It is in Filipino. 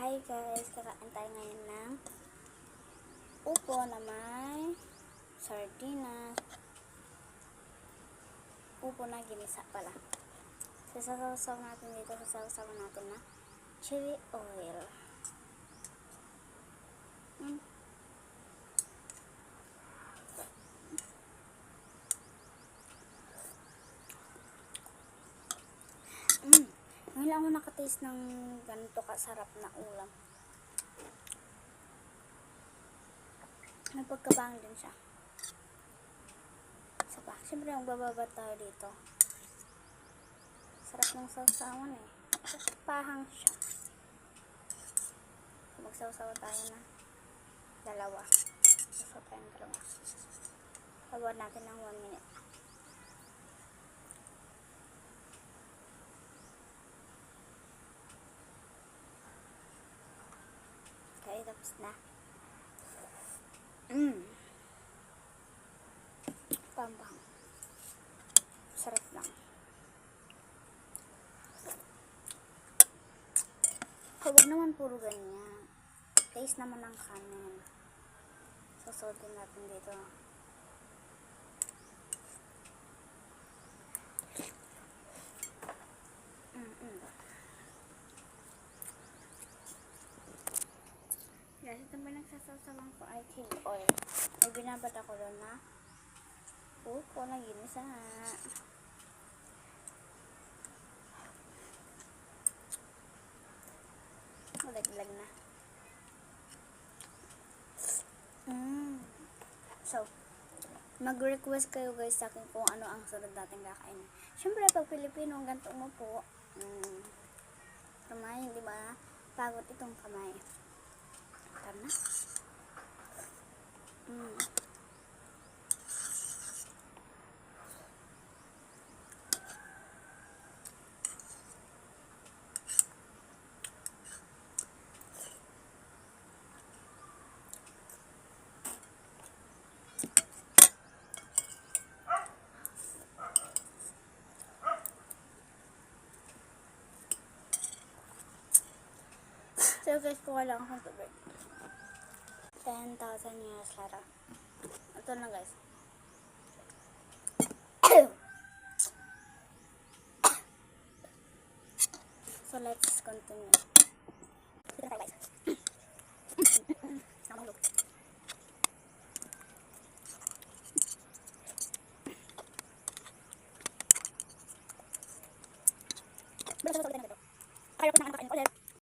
Hi guys, kakain tayo ngayon ng upo na may sardinas. Upo na ginisa pala. Sasasaw natin dito, sasasaw natin na chili oil. Ngayon lang ako nakataste ng ganito kasarap na ulam. May pagkabang din siya. Isa pa. Siyempre, magbababa tayo dito. Sarap ng sausawan eh. Pahang siya. Magsasawa tayo na dalawa. Sasawa tayo ng dalawa. Pagawad natin ng 1 minute. Okay, tapos na. Pambang. Sarap lang. Huwag naman puro ganyan. Taste naman ng kanin. Sasotin natin dito. Guys, ito ba nagsasawsawan ko ay chili oil. May binabat ako doon na upo na ginisa. Malaglag na. So, mag-request kayo guys sa akin kung ano ang sunod natin kakain. Siyempre, pag Pilipino, ganito mo po. Kamay, di ba? Pagod itong kamay. Tama? So guys, kuha lang akong tubig. 10,000 years later. Ito na guys. So let's continue.